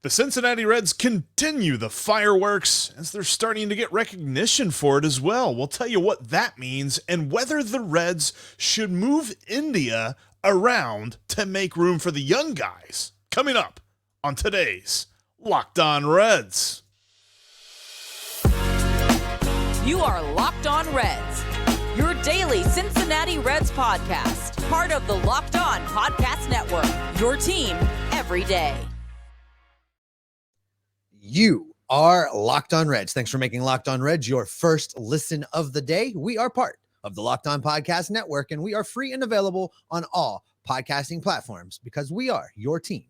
The Cincinnati Reds continue the fireworks as they're starting to get recognition for it as well. We'll tell you what that means and whether the Reds should move India around to make room for the young guys. Coming up on today's Locked On Reds. You are Locked On Reds, your daily Cincinnati Reds podcast, part of the Locked On Podcast Network, your team every day. You are Locked On Reds. Thanks for making Locked On Reds your first listen of the day. We are part of the Locked On Podcast Network, and we are free and available on all podcasting platforms because we are your team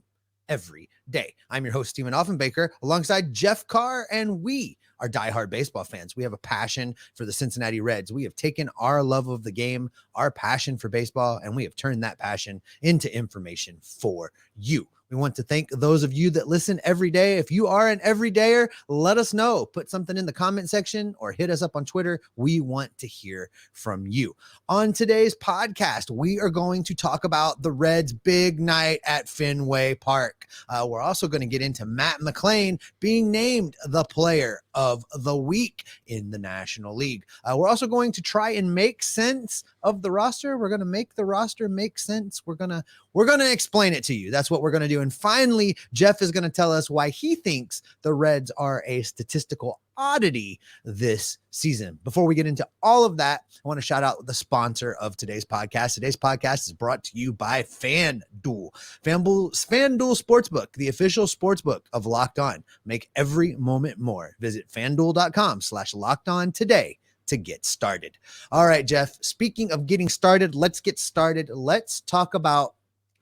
every day. I'm your host, Stephen Offenbaker, alongside Jeff Carr, and we are diehard baseball fans. We have a passion for the Cincinnati Reds. We have taken our love of the game, our passion for baseball, and we have turned that passion into information for you. We want to thank those of you that listen every day. If you are an everydayer, let us know. Put something in the comment section or hit us up on Twitter. We want to hear from you. On today's podcast, we are going to talk about the Reds' big night at Fenway Park. We're also going to get into Matt McLean being named the player of the week in the National League. We're also going to try and make sense of the roster. We're going to make the roster make sense. We're going to explain it to you. That's what we're going to do. And finally, Jeff is going to tell us why he thinks the Reds are a statistical oddity this season. Before we get into all of that, I want to shout out the sponsor of today's podcast. Today's podcast is brought to you by FanDuel. FanDuel Sportsbook, the official sportsbook of Locked On. Make every moment more. Visit FanDuel.com/LockedOn today to get started. All right, Jeff, speaking of getting started, let's get started. Let's talk about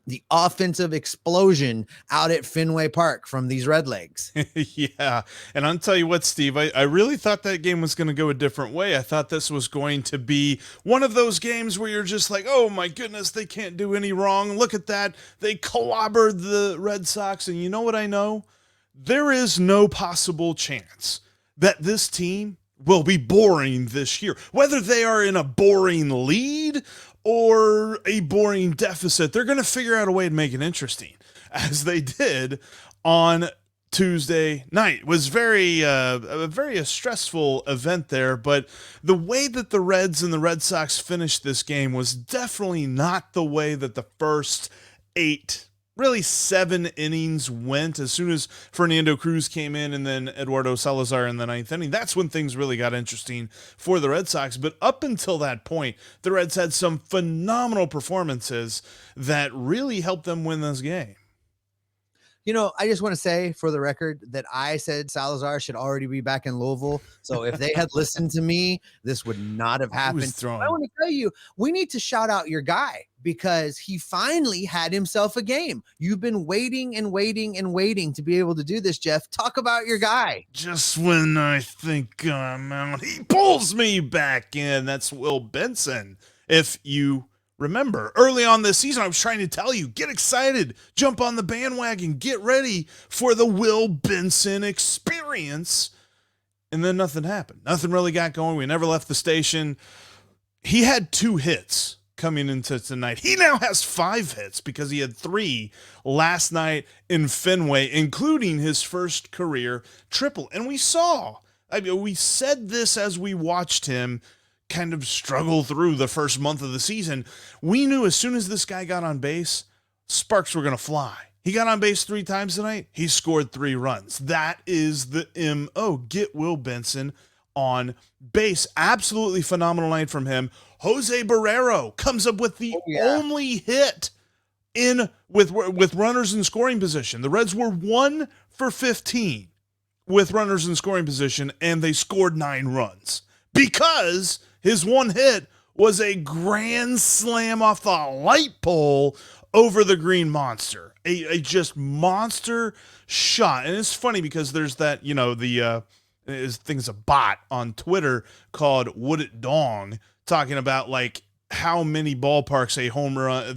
the offensive explosion out at Fenway Park from these Redlegs. Yeah, and I'll tell you what, Steve, I really thought that game was going to go a different way. I thought this was going to be one of those games where you're just like, oh my goodness, they can't do any wrong. Look at that. They clobbered the Red Sox. And you know what I know? There is no possible chance that this team will be boring this year. Whether they are in a boring lead or a boring deficit, they're going to figure out a way to make it interesting, as they did on Tuesday night. It was a very stressful event there, but the way that the Reds and the Red Sox finished this game was definitely not the way that the first 7 innings went. As soon as Fernando Cruz came in and then Eduardo Salazar in the ninth inning, that's when things really got interesting for the Red Sox. But up until that point, the Reds had some phenomenal performances that really helped them win this game. You know, I just want to say for the record that I said Salazar should already be back in Louisville. So if they had listened to me, this would not have happened. I want to tell you, we need to shout out your guy because he finally had himself a game. You've been waiting and waiting and waiting to be able to do this, Jeff. Talk about your guy. Just when I think I'm out, he pulls me back in. That's Will Benson. If you remember, early on this season, I was trying to tell you, get excited, jump on the bandwagon, get ready for the Will Benson experience. And then nothing happened. Nothing really got going. We never left the station. He had 2 hits coming into tonight. He now has 5 hits because he had 3 last night in Fenway, including his first career triple. And we said this as we watched him kind of struggle through the first month of the season. We knew as soon as this guy got on base, sparks were going to fly. He got on base 3 times tonight. He scored 3 runs. That is the MO. Get Will Benson on base. Absolutely phenomenal night from him. Jose Barrero comes up with the only hit with runners in scoring position. The Reds were 1 for 15 with runners in scoring position, and they scored 9 runs because his one hit was a grand slam off the light pole over the green monster. A just monster shot. And it's funny because there's that, thing's a bot on Twitter called Would It Dong, talking about like how many ballparks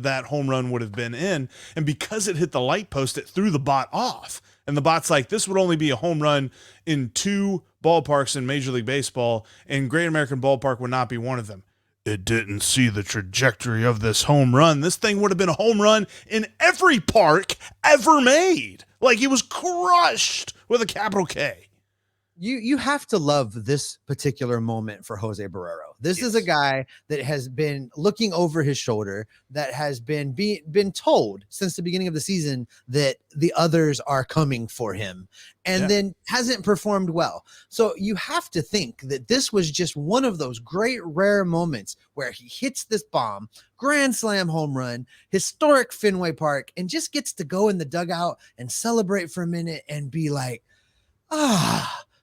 that home run would have been in. And because it hit the light post, it threw the bot off. And the bot's like, this would only be a home run in 2 ballparks in Major League Baseball, and Great American Ballpark would not be one of them. It didn't see the trajectory of this home run. This thing would have been a home run in every park ever made. Like he was crushed with a capital K. You have to love this particular moment for Jose Barrero. This is a guy that has been looking over his shoulder, that has been told since the beginning of the season that the others are coming for him, and then hasn't performed well. So you have to think that this was just one of those great rare moments where he hits this bomb, grand slam home run, historic Fenway Park, and just gets to go in the dugout and celebrate for a minute and be like,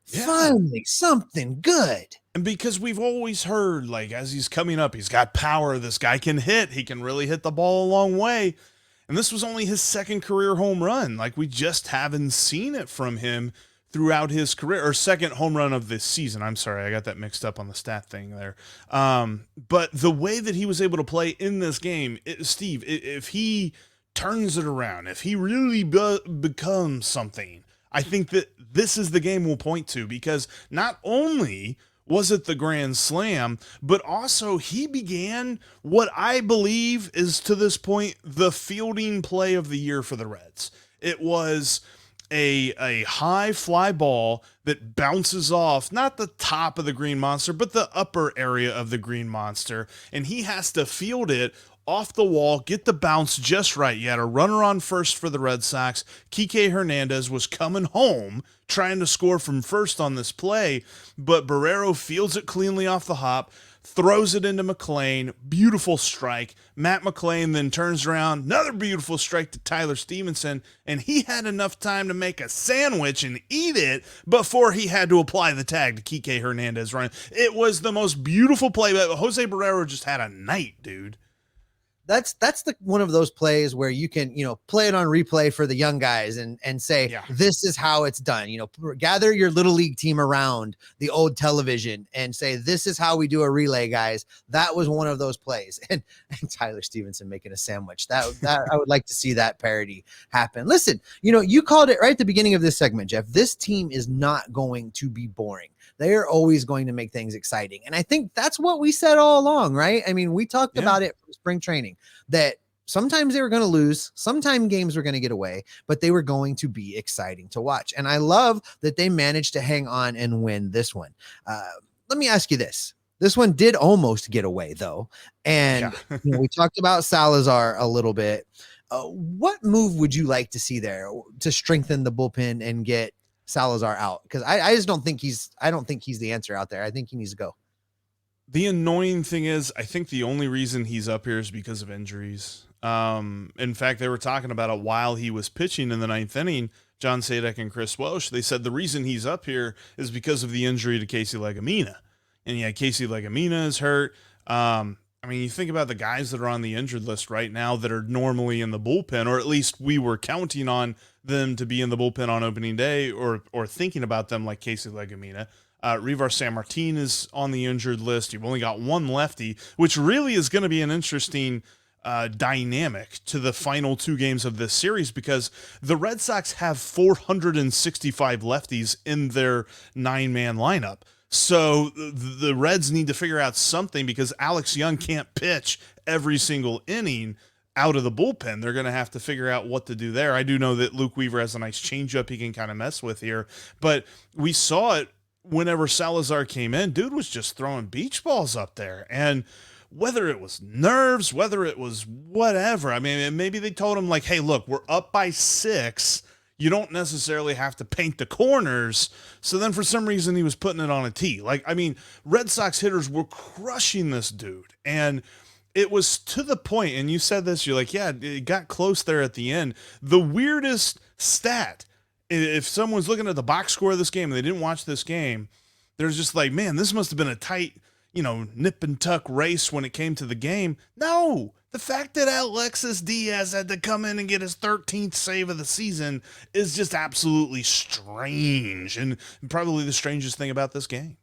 finally, something good. And because we've always heard, like, as he's coming up, he's got power. This guy can hit. He can really hit the ball a long way. And this was only his second career home run. Like, we just haven't seen it from him throughout his career, or second home run of this season. I'm sorry, I got that mixed up on the stat thing there. But the way that he was able to play in this game, Steve, if he turns it around, if he really becomes something, I think that this is the game we'll point to, because not only was it the grand slam, but also he began what I believe is, to this point, the fielding play of the year for the Reds. It was a high fly ball that bounces off not the top of the green monster, but the upper area of the green monster, and he has to field it off the wall, get the bounce just right. You had a runner on first for the Red Sox. Kike Hernandez was coming home trying to score from first on this play, but Barrero fields it cleanly off the hop, throws it into McLean. Beautiful strike. Matt McLean then turns around, another beautiful strike to Tyler Stevenson, and he had enough time to make a sandwich and eat it before he had to apply the tag to Kike Hernandez running. It was the most beautiful play, but Jose Barrero just had a night, dude. That's one of those plays where you can, play it on replay for the young guys and say, this is how it's done. Gather your little league team around the old television and say, this is how we do a relay, guys. That was one of those plays. And Tyler Stevenson making a sandwich. That I would like to see that parody happen. Listen, you called it right at the beginning of this segment, Jeff. This team is not going to be boring. They are always going to make things exciting. And I think that's what we said all along, right? I mean, we talked about it from spring training, that sometimes they were going to lose, sometimes games were going to get away, but they were going to be exciting to watch. And I love that they managed to hang on and win this one. Let me ask you this. This one did almost get away, though. And we talked about Salazar a little bit. What move would you like to see there to strengthen the bullpen and get Salazar out? Because I just don't think he's the answer out there. I think he needs to go. The annoying thing is, I think the only reason he's up here is because of injuries. In fact, they were talking about it while he was pitching in the ninth inning, John Sadek and Chris Welsh. They said the reason he's up here is because of the injury to Casey Legumina. And Casey Legumina is hurt. I mean, you think about the guys that are on the injured list right now that are normally in the bullpen, or at least we were counting on them to be in the bullpen on opening day, or thinking about them, like Casey Legumina. Rivar Sanmartin is on the injured list. You've only got one lefty, which really is going to be an interesting dynamic to the final two games of this series, because the Red Sox have 465 lefties in their 9-man lineup. So the Reds need to figure out something, because Alex Young can't pitch every single inning out of the bullpen. They're going to have to figure out what to do there. I do know that Luke Weaver has a nice changeup he can kind of mess with here, but we saw it whenever Salazar came in. Dude was just throwing beach balls up there, and whether it was nerves, whether it was whatever, I mean, maybe they told him, like, hey, look, we're up by 6. You don't necessarily have to paint the corners. So then for some reason he was putting it on a tee. Like, I mean, Red Sox hitters were crushing this dude. And it was to the point, and you said this, you're like, yeah, it got close there at the end. The weirdest stat, if someone's looking at the box score of this game and they didn't watch this game, they're just like, man, this must have been a tight, nip and tuck race when it came to the game. No, the fact that Alexis Diaz had to come in and get his 13th save of the season is just absolutely strange, and probably the strangest thing about this game.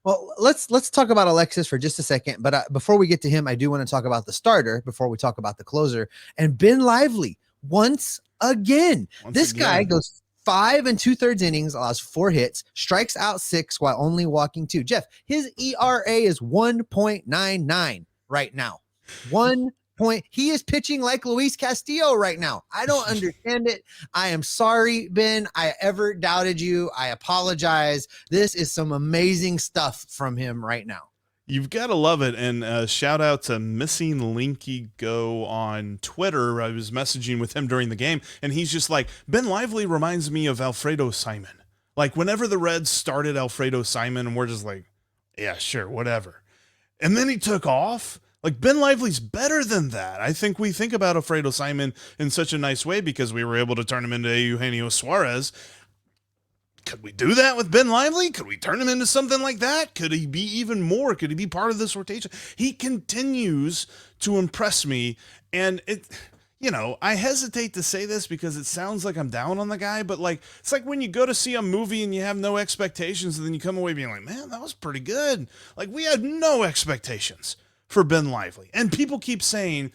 Well, let's talk about Alexis for just a second. But before we get to him, I do want to talk about the starter before we talk about the closer. And Ben Lively, once again. This guy goes 5 2/3 innings, allows 4 hits, strikes out 6 while only walking 2. Jeff, his ERA is 1.99 right now. 1.99. point, he is pitching like Luis Castillo right now. I don't understand it. I am sorry, Ben. I ever doubted you. I apologize. This is some amazing stuff from him right now. You've got to love it. And shout out to Missing Linky Go on Twitter. I was messaging with him during the game, and he's just like, Ben Lively reminds me of Alfredo Simon. Like, whenever the Reds started Alfredo Simon, and we're just like, yeah, sure, whatever. And then he took off. Like, Ben Lively's better than that. I think we think about Alfredo Simon in such a nice way because we were able to turn him into Eugenio Suarez. Could we do that with Ben Lively? Could we turn him into something like that? Could he be even more? Could he be part of this rotation? He continues to impress me. And I hesitate to say this because it sounds like I'm down on the guy, but like, it's like when you go to see a movie and you have no expectations and then you come away being like, man, that was pretty good. Like, we had no expectations for Ben Lively. And people keep saying,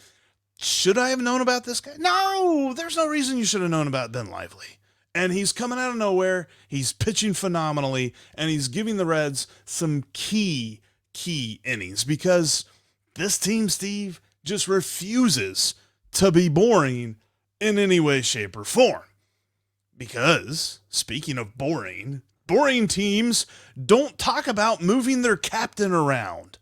should I have known about this guy? No, there's no reason you should have known about Ben Lively. And he's coming out of nowhere. He's pitching phenomenally, and he's giving the Reds some key innings because this team, Steve, just refuses to be boring in any way, shape, or form. Because, speaking of boring teams don't talk about moving their captain around,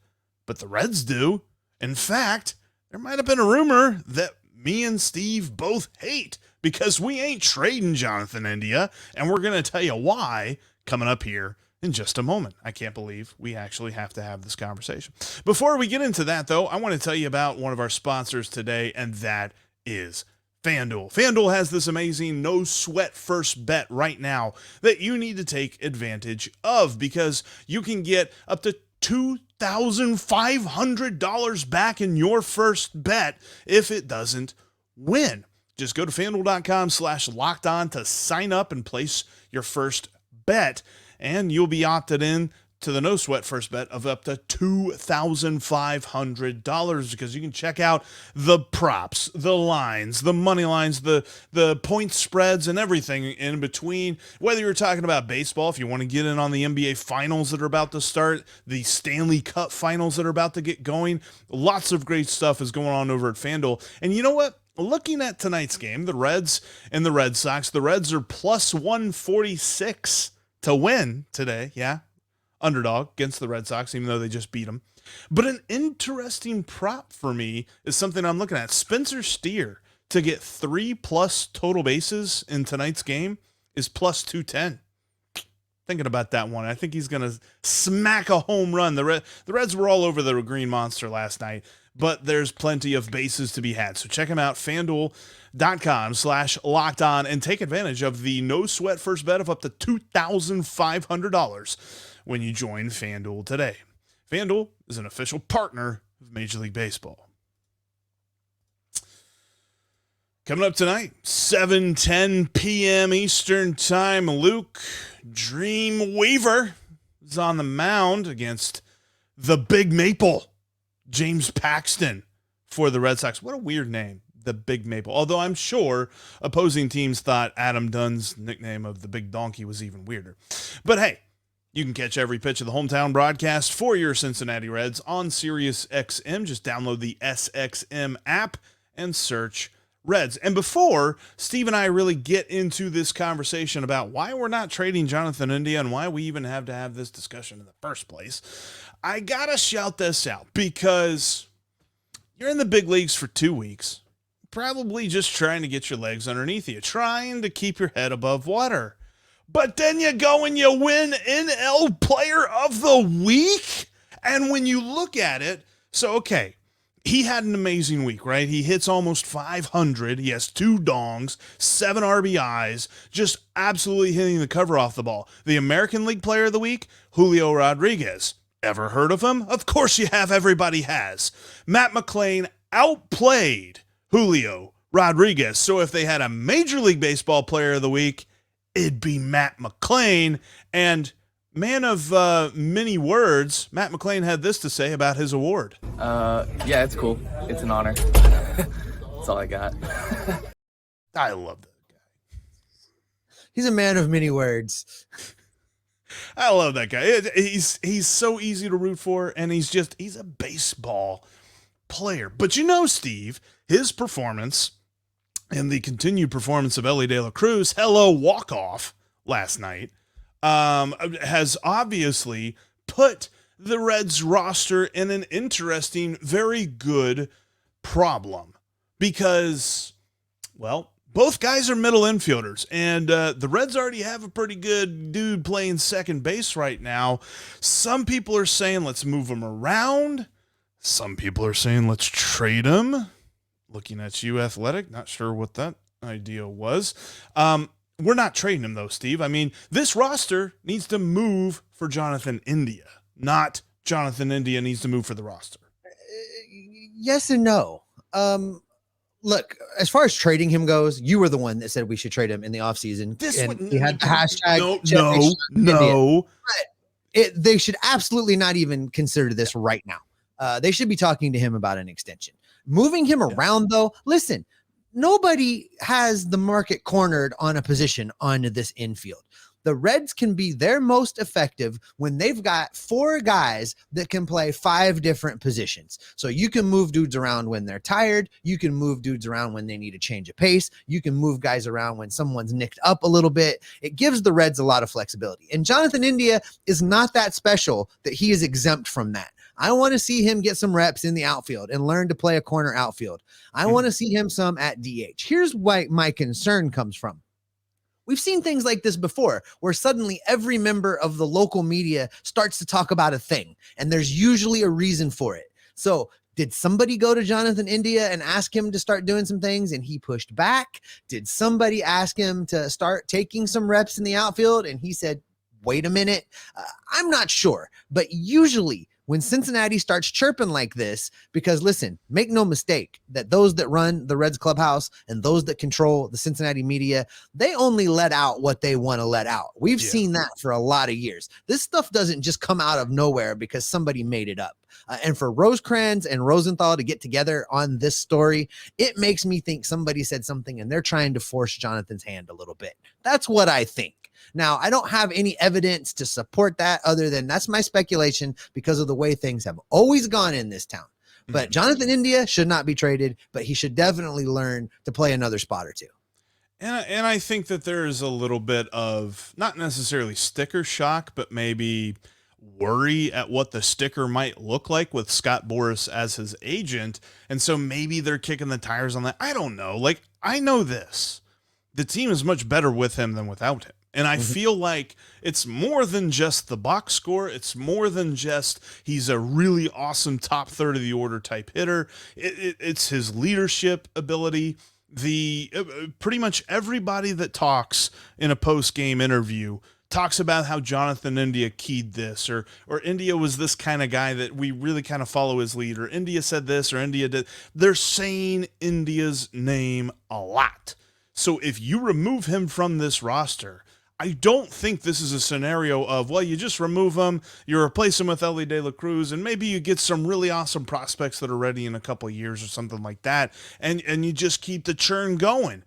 but the Reds do. In fact, there might have been a rumor that me and Steve both hate because we ain't trading Jonathan India, and we're going to tell you why coming up here in just a moment. I can't believe we actually have to have this conversation. Before we get into that, though, I want to tell you about one of our sponsors today, and that is FanDuel. FanDuel has this amazing no-sweat first bet right now that you need to take advantage of because you can get up to $2,500 back in your first bet if it doesn't win. Just go to FanDuel.com/lockedon to sign up and place your first bet, and you'll be opted in to the no sweat first bet of up to $2,500 because you can check out the props, the lines, the money lines, the point spreads, and everything in between. Whether you're talking about baseball, if you want to get in on the NBA finals that are about to start, the Stanley Cup finals that are about to get going, lots of great stuff is going on over at FanDuel. And you know what? Looking at tonight's game, the Reds and the Red Sox, the Reds are plus 146 to win today. Yeah, underdog against the Red Sox, even though they just beat them. But an interesting prop for me is something I'm looking at. Spencer Steer to get 3+ total bases in tonight's game is plus 210. Thinking about that one. I think he's going to smack a home run. The Reds were all over the Green Monster last night, but there's plenty of bases to be had. So check them out, FanDuel.com/lockedon, and take advantage of the no sweat first bet of up to $2,500 when you join FanDuel today. FanDuel is an official partner of Major League Baseball. Coming up tonight, 7:10 p.m. Eastern Time, Luke Dreamweaver is on the mound against the Big Maple, James Paxton, for the Red Sox. What a weird name, the Big Maple. Although I'm sure opposing teams thought Adam Dunn's nickname of the Big Donkey was even weirder. But hey, you can catch every pitch of the hometown broadcast for your Cincinnati Reds on Sirius XM. Just download the SXM app and search Reds. And before Steve and I really get into this conversation about why we're not trading Jonathan India and why we even have to have this discussion in the first place, I gotta shout this out because you're in the big leagues for 2 weeks, probably just trying to get your legs underneath you, trying to keep your head above water. But then you go and you win NL Player of the Week. And when you look at it, so okay, he had an amazing week, right? He hits almost 500. He has 2 dongs, 7 RBIs, just absolutely hitting the cover off the ball. The American League Player of the Week, Julio Rodriguez. Ever heard of him? Of course you have. Everybody has. Matt McLean outplayed Julio Rodriguez. So if they had a Major League Baseball Player of the Week, it'd be Matt McLean. And man of many words, Matt McLean had this to say about his award. Yeah, it's cool. It's an honor. That's all I got. I love that guy. He's a man of many words. I love that guy. He's so easy to root for, and he's a baseball player. But Steve, his performance and the continued performance of Elly De La Cruz, hello walk-off last night, has obviously put the Reds roster in an interesting, very good problem because, well, both guys are middle infielders, and the Reds already have a pretty good dude playing second base right now. Some people are saying let's move him around. Some people are saying let's trade him. Looking at you, Athletic, not sure what that idea was. We're not trading him, though, Steve. I mean, this roster needs to move for Jonathan India, not Jonathan India needs to move for the roster. Yes and no. Look, as far as trading him goes, you were the one that said we should trade him in the offseason. We had the hashtag. No. They should absolutely not even consider this right now. They should be talking to him about an extension. Moving him around, though, listen, nobody has the market cornered on a position on this infield. The Reds can be their most effective when they've got 4 guys that can play 5 different positions. So you can move dudes around when they're tired. You can move dudes around when they need a change of pace. You can move guys around when someone's nicked up a little bit. It gives the Reds a lot of flexibility. And Jonathan India is not that special that he is exempt from that. I want to see him get some reps in the outfield and learn to play a corner outfield. I want to see him some at DH. Here's why my concern comes from. We've seen things like this before, where suddenly every member of the local media starts to talk about a thing, and there's usually a reason for it. So did somebody go to Jonathan India and ask him to start doing some things and he pushed back? Did somebody ask him to start taking some reps in the outfield and he said, wait a minute? I'm not sure, but usually when Cincinnati starts chirping like this, because listen, make no mistake that those that run the Reds clubhouse and those that control the Cincinnati media, they only let out what they want to let out. We've seen that for a lot of years. This stuff doesn't just come out of nowhere because somebody made it up. And for Rosecrans and Rosenthal to get together on this story, it makes me think somebody said something and they're trying to force Jonathan's hand a little bit. That's what I think. Now, I don't have any evidence to support that other than that's my speculation because of the way things have always gone in this town. But Jonathan India should not be traded, but he should definitely learn to play another spot or two. And I think that there is a little bit of not necessarily sticker shock, but maybe worry at what the sticker might look like with Scott Boras as his agent. And so maybe they're kicking the tires on that. I don't know. Like, I know this. The team is much better with him than without him. And I feel like it's more than just the box score. It's more than just he's a really awesome top third of the order type hitter. It's his leadership ability. Pretty much everybody that talks in a post-game interview talks about how Jonathan India keyed this, or India was this kind of guy that we really kind of follow his lead, or India said this, or India did. They're saying India's name a lot. So if you remove him from this roster, I don't think this is a scenario of, well, you just remove him, you replace him with Elly De La Cruz, and maybe you get some really awesome prospects that are ready in a couple of years or something like that, and you just keep the churn going.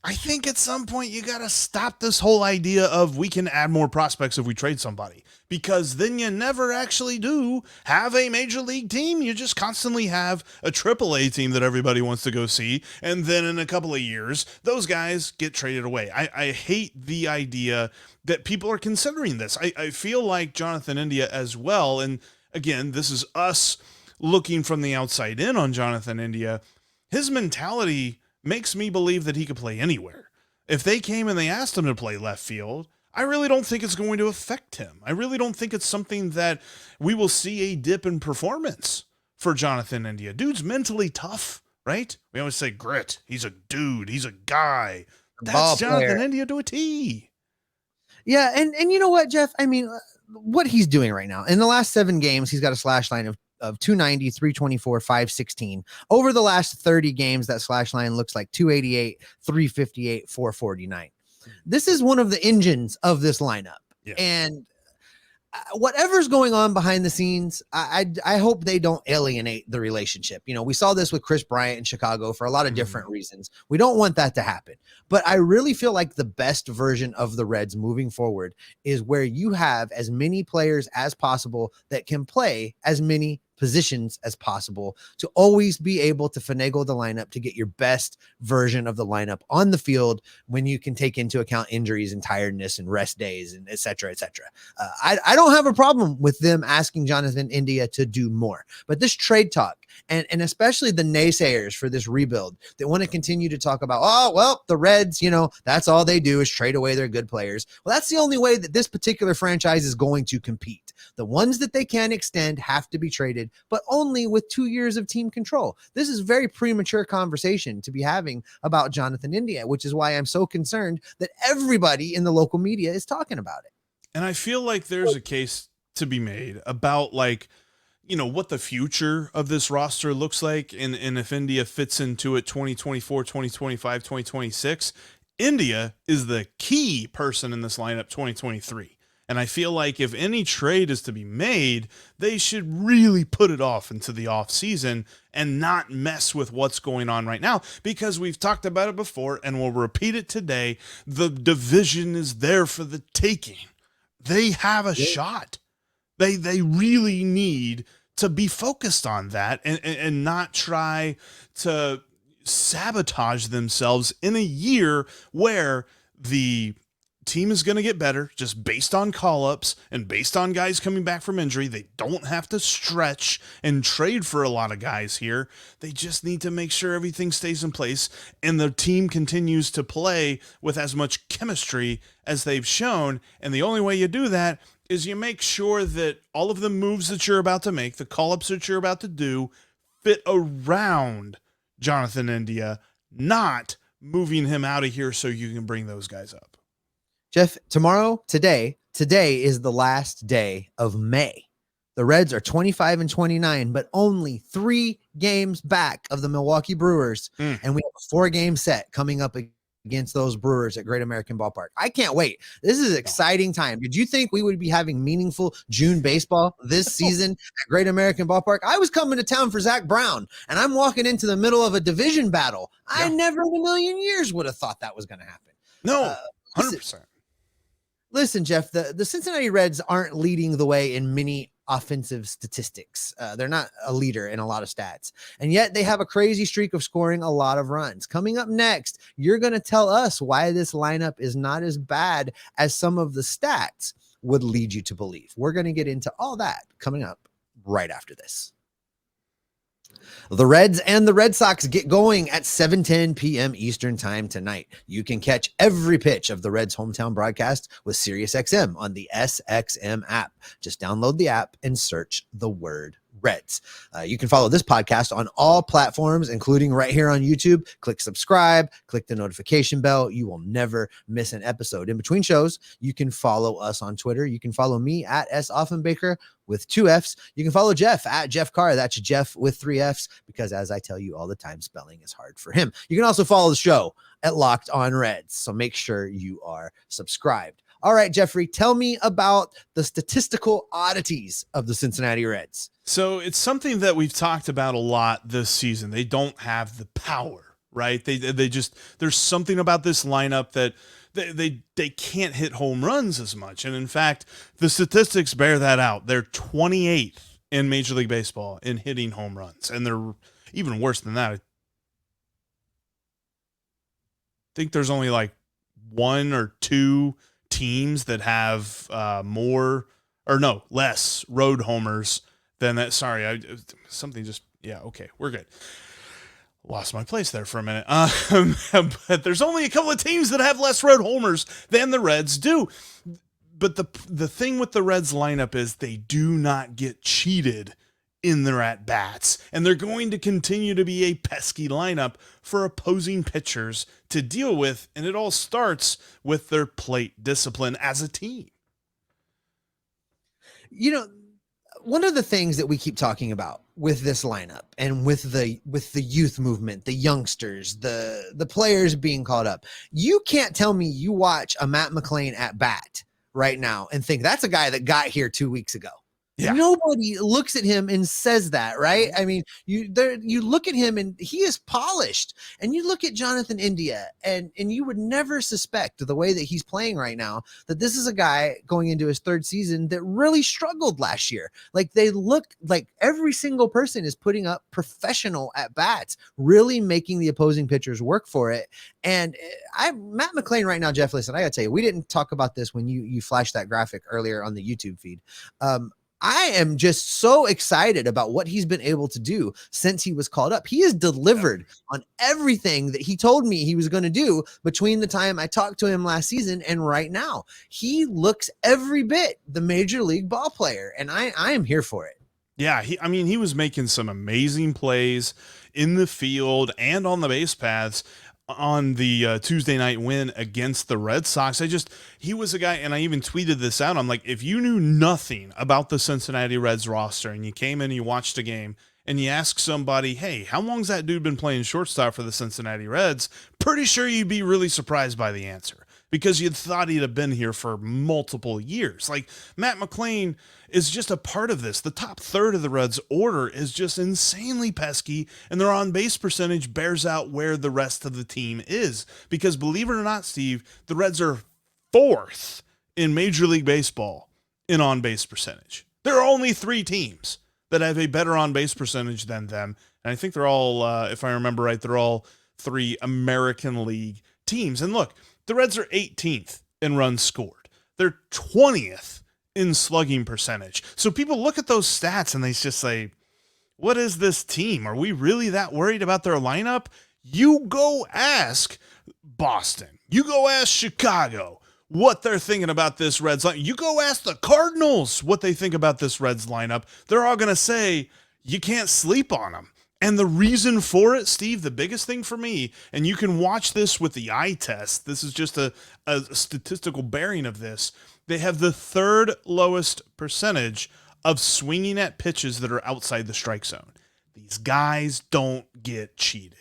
I think at some point you got to stop this whole idea of we can add more prospects if we trade somebody, because then you never actually do have a major league team. You just constantly have a AAA team that everybody wants to go see. And then in a couple of years, those guys get traded away. I hate the idea that people are considering this. I feel like Jonathan India as well. And again, this is us looking from the outside in on Jonathan India. His mentality makes me believe that he could play anywhere. If they came and they asked him to play left field, I really don't think it's going to affect him. I really don't think it's something that we will see a dip in performance for Jonathan India. Dude's mentally tough, right? We always say grit. He's a dude. He's a guy. That's Jonathan India to a T. Yeah, and you know what, Jeff? I mean, what he's doing right now, in the last 7 games, he's got a slash line of 290, 324, 516. Over the last 30 games, that slash line looks like 288, 358, 449. This is one of the engines of this lineup. Yeah. And whatever's going on behind the scenes, I hope they don't alienate the relationship. You know, we saw this with Chris Bryant in Chicago for a lot of different reasons. We don't want that to happen. But I really feel like the best version of the Reds moving forward is where you have as many players as possible that can play as many positions as possible to always be able to finagle the lineup to get your best version of the lineup on the field when you can take into account injuries and tiredness and rest days and et cetera, et cetera. I don't have a problem with them asking Jonathan India to do more, but this trade talk and especially the naysayers for this rebuild that want to continue to talk about, oh, well, the Reds, that's all they do is trade away their good players. Well, that's the only way that this particular franchise is going to compete. The ones that they can extend have to be traded, but only with 2 years of team control. This is very premature conversation to be having about Jonathan India, which is why I'm so concerned that everybody in the local media is talking about it. And I feel like there's a case to be made about what the future of this roster looks like and if India fits into it 2024, 2025, 2026. India is the key person in this lineup 2023. And I feel like if any trade is to be made, they should really put it off into the off season and not mess with what's going on right now, because we've talked about it before and we'll repeat it today. The division is there for the taking. They have a shot. They really need to be focused on that and not try to sabotage themselves in a year where the team is going to get better just based on call-ups and based on guys coming back from injury. They don't have to stretch and trade for a lot of guys here. They just need to make sure everything stays in place and the team continues to play with as much chemistry as they've shown. And the only way you do that is you make sure that all of the moves that you're about to make, the call-ups that you're about to do, fit around Jonathan India, not moving him out of here so you can bring those guys up. Jeff, today is the last day of May. The Reds are 25-29, but only 3 games back of the Milwaukee Brewers. And we have a 4-game set coming up against those Brewers at Great American Ballpark. I can't wait. This is an exciting time. Did you think we would be having meaningful June baseball this season at Great American Ballpark? I was coming to town for Zach Brown, and I'm walking into the middle of a division battle. I never in a million years would have thought that was going to happen. No, 100%. Listen, Jeff, the Cincinnati Reds aren't leading the way in many offensive statistics. They're not a leader in a lot of stats, and yet they have a crazy streak of scoring a lot of runs. Coming up next, you're going to tell us why this lineup is not as bad as some of the stats would lead you to believe. We're going to get into all that coming up right after this. The Reds and the Red Sox get going at 7:10 p.m. Eastern time tonight. You can catch every pitch of the Reds hometown broadcast with SiriusXM on the SXM app. Just download the app and search the word Reds. You can follow this podcast on all platforms, including right here on YouTube. Click subscribe, click the notification bell. You will never miss an episode. In between shows, you can follow us on Twitter. You can follow me at S. Offenbaker with 2 F's. You can follow Jeff at Jeff Carr. That's Jeff with 3 F's, because as I tell you all the time, spelling is hard for him. You can also follow the show at Locked On Reds. So make sure you are subscribed. All right, Jeffrey, tell me about the statistical oddities of the Cincinnati Reds. So it's something that we've talked about a lot this season. They don't have the power, right? They just, there's something about this lineup that they can't hit home runs as much. And in fact, the statistics bear that out. They're 28th in Major League Baseball in hitting home runs. And they're even worse than that. I think there's only like 1 or 2 teams that have less road homers than that. Sorry, okay, we're good. Lost my place there for a minute. But there's only a couple of teams that have less road homers than the Reds do. But the thing with the Reds lineup is they do not get cheated in their at-bats, and they're going to continue to be a pesky lineup for opposing pitchers to deal with, and it all starts with their plate discipline as a team. You know, one of the things that we keep talking about with this lineup and with the youth movement, the youngsters, the players being called up, you can't tell me you watch a Matt McLean at bat right now and think that's a guy that got here 2 weeks ago. Yeah. Nobody looks at him and says that, right? I mean, you look at him and he is polished, and you look at Jonathan India and you would never suspect the way that he's playing right now that this is a guy going into his third season that really struggled last year. Like, they look like every single person is putting up professional at bats, really making the opposing pitchers work for it. And Matt McLean right now, Jeff, listen, I gotta tell you, we didn't talk about this when you flashed that graphic earlier on the YouTube feed. I am just so excited about what he's been able to do since he was called up. He has delivered on everything that he told me he was going to do between the time I talked to him last season and right now. He looks every bit the major league ball player, and I am here for it. Yeah, he was making some amazing plays in the field and on the base paths on the Tuesday night win against the Red Sox. He was a guy, and I even tweeted this out. I'm like, if you knew nothing about the Cincinnati Reds roster and you came in and you watched a game and you ask somebody, hey, how long's that dude been playing shortstop for the Cincinnati Reds? Pretty sure you'd be really surprised by the answer, because you'd thought he'd have been here for multiple years. Like, Matt McLean is just a part of this. The top third of the Reds order is just insanely pesky, and their on-base percentage bears out where the rest of the team is. Because believe it or not, Steve, the Reds are fourth in Major League Baseball in on-base percentage. There are only 3 teams that have a better on-base percentage than them, and I think they're all, if I remember right, they're all 3 American League teams. And look, the Reds are 18th in runs scored. They're 20th in slugging percentage. So people look at those stats and they just say, what is this team? Are we really that worried about their lineup? You go ask Boston. You go ask Chicago what they're thinking about this Reds lineup. You go ask the Cardinals what they think about this Reds lineup. They're all going to say, you can't sleep on them. And the reason for it, Steve, the biggest thing for me, and you can watch this with the eye test, this is just a statistical bearing of this, they have the 3rd lowest percentage of swinging at pitches that are outside the strike zone. These guys don't get cheated.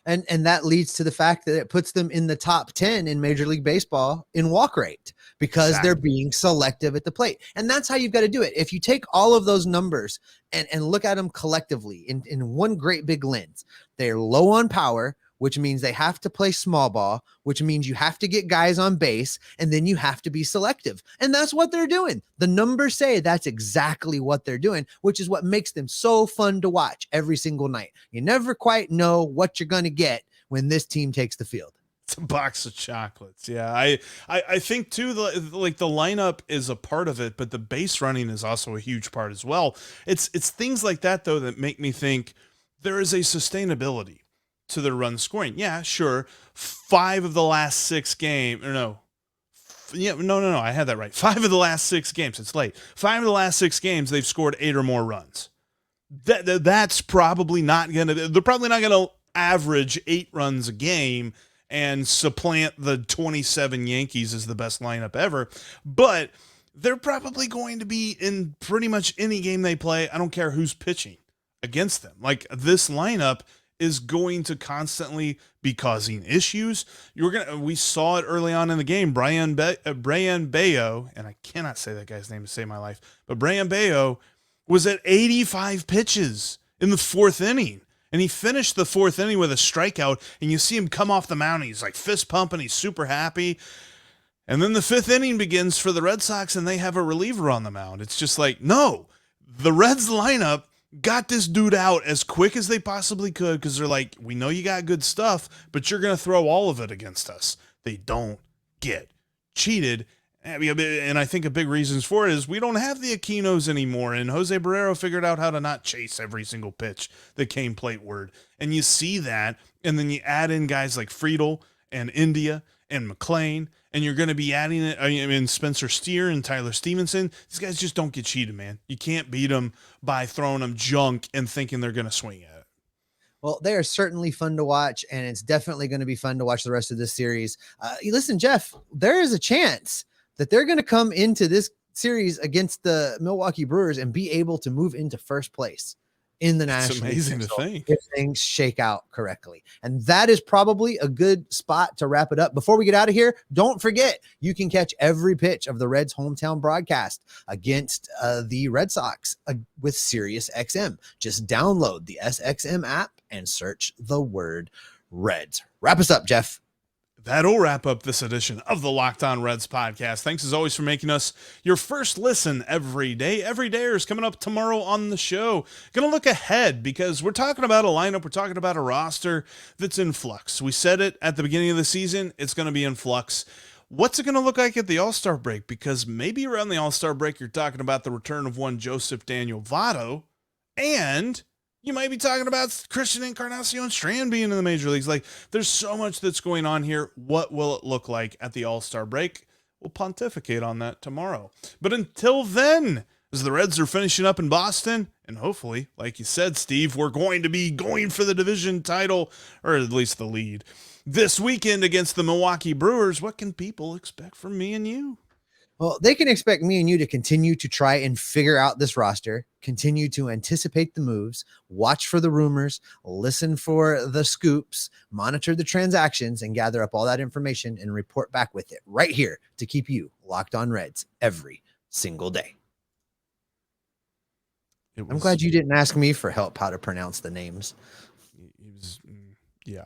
And that leads to the fact that it puts them in the top 10 in Major League Baseball in walk rate, because they're being selective at the plate. And that's how you've got to do it. If you take all of those numbers and look at them collectively in one great big lens, they're low on power, which means they have to play small ball, which means you have to get guys on base, and then you have to be selective. And that's what they're doing. The numbers say that's exactly what they're doing, which is what makes them so fun to watch every single night. You never quite know what you're going to get when this team takes the field. It's a box of chocolates. Yeah, I think too, the lineup is a part of it, but the base running is also a huge part as well. It's things like that though that make me think there is a sustainability to their run scoring. Yeah, sure. 5 of the last 6 games, or no. Yeah, no, I had that right. 5 of the last 6 games. It's late. 5 of the last 6 games, they've scored 8 or more runs. That's probably not going to, they're probably not going to average 8 runs a game and supplant the 27 Yankees as the best lineup ever. But they're probably going to be in pretty much any game they play. I don't care who's pitching against them. Like, this lineup is going to constantly be causing issues. We saw it early on in the game. Brayan Bello, and I cannot say that guy's name to save my life, but Brayan Bello was at 85 pitches in the 4th inning. And he finished the 4th inning with a strikeout, and you see him come off the mound, and he's like fist pumping, he's super happy. And then the 5th inning begins for the Red Sox, and they have a reliever on the mound. It's just like, no, the Reds lineup got this dude out as quick as they possibly could, because they're like, we know you got good stuff, but you're going to throw all of it against us. They don't get cheated. And I think a big reason for it is we don't have the Aquinos anymore, and Jose Barrero figured out how to not chase every single pitch that came plateward. And you see that, and then you add in guys like Friedel and India and McLean, and you're going to be adding it. I mean, Spencer Steer and Tyler Stevenson. These guys just don't get cheated, man. You can't beat them by throwing them junk and thinking they're going to swing at it. Well, they are certainly fun to watch, and it's definitely going to be fun to watch the rest of this series. Listen, Jeff, there is a chance that they're going to come into this series against the Milwaukee Brewers and be able to move into first place. in the It's National League amazing to Central think. if things shake out correctly. And that is probably a good spot to wrap it up. Before we get out of here, don't forget, you can catch every pitch of the Reds hometown broadcast against the Red Sox with Sirius XM. Just download the SXM app and search the word Reds. Wrap us up, Jeff. That'll wrap up this edition of the Locked On Reds podcast. Thanks as always for making us your first listen every day. Everydayers coming up tomorrow on the show. Gonna look ahead because we're talking about a lineup. We're talking about a roster that's in flux. We said it at the beginning of the season. It's going to be in flux. What's it going to look like at the All-Star break? Because maybe around the All-Star break, you're talking about the return of one Joseph Daniel Votto, and you might be talking about Christian Encarnacion Strand being in the major leagues. Like, there's so much that's going on here. What will it look like at the All-Star break? We'll pontificate on that tomorrow. But until then, as the Reds are finishing up in Boston, and hopefully, like you said, Steve, we're going to be going for the division title, or at least the lead, this weekend against the Milwaukee Brewers. What can people expect from me and you? Well, they can expect me and you to continue to try and figure out this roster, continue to anticipate the moves, watch for the rumors, listen for the scoops, monitor the transactions, and gather up all that information and report back with it right here to keep you locked on Reds every single day. I'm glad you didn't ask me for help how to pronounce the names. Yeah.